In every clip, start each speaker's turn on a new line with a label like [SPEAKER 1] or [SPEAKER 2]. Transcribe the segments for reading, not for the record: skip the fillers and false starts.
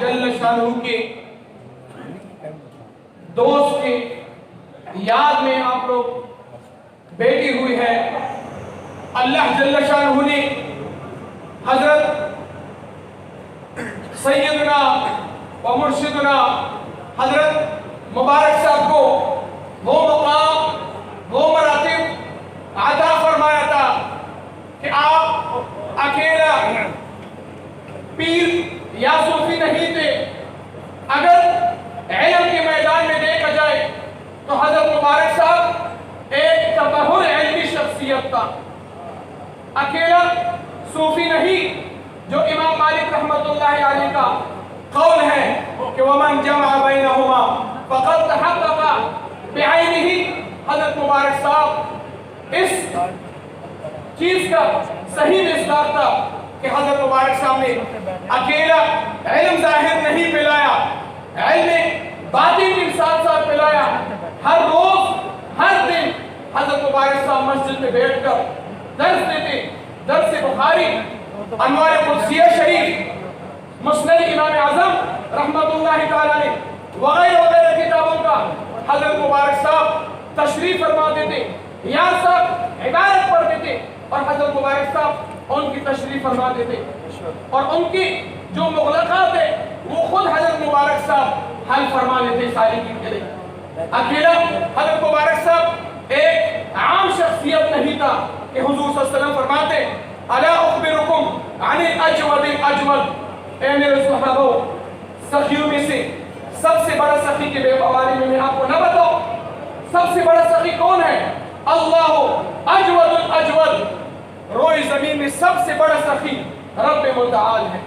[SPEAKER 1] जल्ल शानहू के दोस्त के याद में आप लोग बैठी हुई है। अल्लाह जल्ल शानहू ने हजरत सैयदना व मुर्शिदना हजरत मुबारक साहब को वो मकाम, वो मरातिब अता फरमाया था कि आप अकेला पीर या सूफी नहीं थे। अगर इल्म के मैदान में देखा जाए तो हजरत मुबारक साहब एक तबहुर इल्मी शख्सियत था, अकेला सूफी नहीं। जो इमाम मालिक रहमतुल्लाह अलैह का कौल है कि वमन जमा बैनहुमा फक़द तहक़क़ा बिअैनिही, हजरत मुबारक साहब इस चीज का सही मिसदाक था कि हजरत मुबारक साहब ने अकेला इल्म ज़ाहिर नहीं पिलाया, इल्म बातिन के साथ साथ पिलाया। हर रोज हर दिन हजरत मुबारक साहब मस्जिद में बैठकर दर्स देते, दर्स बुखारी, अनवार कुद्सिया शरीफ, मुस्नद इमाम आज़म रहमतुल्लाह तआला अलैह वगैरह किताबों का हजरत मुबारक साहब तशरीफ फरमा देते, यहाँ साहब इबारत पढ़ते थे और हजरत मुबारक साहब उनकी तशरीफ फरमा देते और उनकी जो मुग़लक़ात है वो खुद हजरत मुबारक साहब हल फरमा लेते सालिकीन के लिए। अकेला हजरत मुबारक साहब एक आम शख्सियत नहीं था कि हुजूर सल्लल्लाहु अलैहि वसल्लम फरमाते अला उख़बिरुकुम अनिल अजवदिल अजवद, ए मेरे सहाबो सखियों में से सबसे बड़ा सखी के बारे में मैं आपको न बताऊं? सबसे बड़ा सखी कौन है? अल्लाह अजवदुल अजवद, रोए जमीन में सबसे बड़ा सखी रब्बे मुतआल है।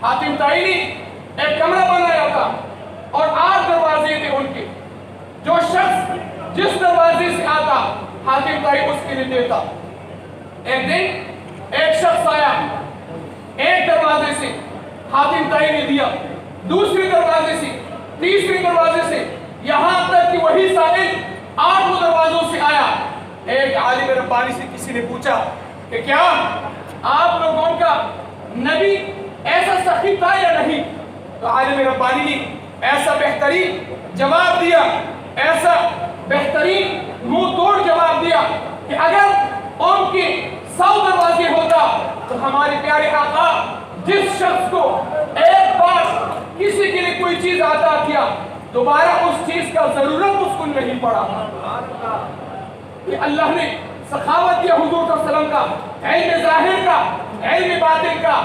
[SPEAKER 1] हातिम ताईनी एक कमरा बनाया था और 8 दरवाजे थे उनके। जो शख्स जिस दरवाजे से आता हातिम ताई उसके लिए देता। एक दिन एक शख्स आया, एक दरवाजे से हातिम ताई ने दिया, दूसरे दरवाजे से, तीसरे दरवाजे से, यहाँ तक कि वही साइल 8 दरवाजों से आया। एक आलिम रब्बानी से किसी ने पूछा कि क्या आप लोगों का नबी ऐसा सखी था या नहीं? तो आलिम रब्बानी ने ऐसा बेहतरीन जवाब दिया, ऐसा बेहतरीन मुंह तोड़ जवाब दिया कि अगर उनके 100 दरवाजे होता तो हमारे प्यारे आका जिस शख्स को एक बार किसी के लिए कोई चीज अता किया दोबारा उस चीज का जरूरत उसको नहीं पड़ा। ये अल्लाह ने सखावत दिया हुजूर सल्लल्लाहु अलैहि वसल्लम का, इल्म ज़ाहिर का, इल्म बातिन का।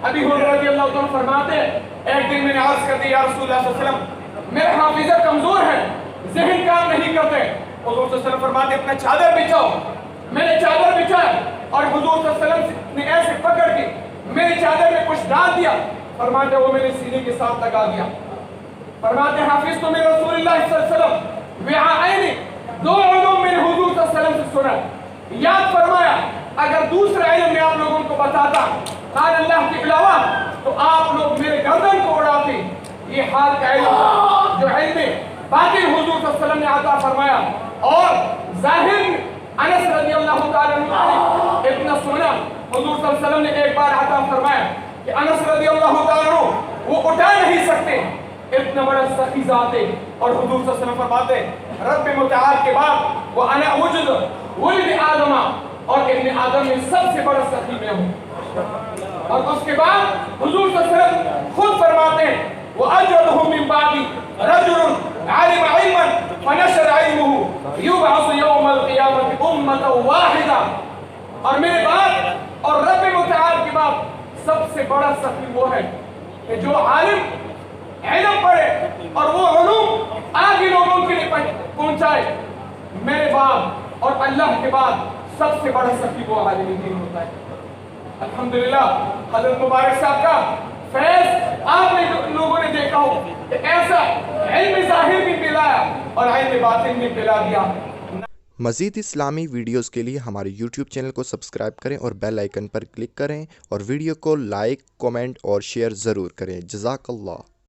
[SPEAKER 1] अभी हुरैरा रज़ियल्लाहु अन्हु फरमाते हैं एक दिन मैंने अर्ज कर दी या रसूलुल्लाह सल्लल्लाहु अलैहि वसल्लम मेरा हाफिज़ा कमजोर है, ज़हन काम नहीं करते। हुजूर सल्लल्लाहु अलैहि वसल्लम फरमाते अपना चादर बिछाओ। मैंने चादर बिछाया और हुजूर सल्लल्लाहु अलैहि वसल्लम ने ऐसे पकड़ के मेरी चादर में कुछ डाल दिया। फरमाते वो मेरे सीने के साथ लगा दिया। फरमाते हाफिज तो मेरे रसूलुल्लाह सल्लल्लाहु अलैहि वसल्लम विआइनी, 2 उलूम मैंने हुजूर सल्लल्लाहु अलैहि वसल्लम से सुना, याद फरमाया। अगर दूसरा इल्म मैं आप लोगों को बताता कान अल्लाह के अलावा तो आप लोग मेरे गर्दन को उड़ाते। ये हाल का इल्म था जो इल्म बातिन हुजूर सल्लल्लाहु अलैहि वसल्लम ने अता फरमाया और जाहिर अनस रज़ियल्लाहु ताला अन्हु इतना सुना हुजूर सल्लल्लाहु अलैहि वसल्लम ने एक बार अता फरमाया कि अनस रज़ियल्लाहु ताला अन्हु वो उठा नहीं सकते, इतना बड़ा सखी ज़ात है। और हुजूर सल्लल्लाहु अलैहि वसल्लम फरमाते रब्बे मुतआल के बाद वो अना वजुद वलिद आदम, और इब्न आदम में सबसे बड़ा सखी मैं हूँ। और उसके बाद हुजूर सल्लल्लाहु अलैहि वसल्लम खुद फरमाते हैं वो अजदहु मिन बादी रजुल आलिम इल्मन फनशर इल्मुहु युबअसु यौमल क़ियामति उम्मतन वाहिदा। और मेरे बाद और रब्बे मुतआल के बाद सबसे बड़ा सखी वो है कि जो आलिम इल्म पढ़े और वो उलूम आगे लोगों के लिए पहुंचाए। मेरे बाद और अल्लाह के बाद सबसे बड़ा सखी वो आलिम दीन होता है। अल्हम्दुलिल्लाह हज़रत मुबारक साहब का फैज़ आप लोगों ने देखा हो कि ऐसा इल्म ज़ाहिर भी पिलाया और इल्म बातिन भी पिला दिया।
[SPEAKER 2] मज़ीद इस्लामी वीडियोस के लिए हमारे YouTube चैनल को सब्सक्राइब करें और बेल आइकन पर क्लिक करें और वीडियो को लाइक, कमेंट और शेयर ज़रूर करें। जज़ाकल्लाह।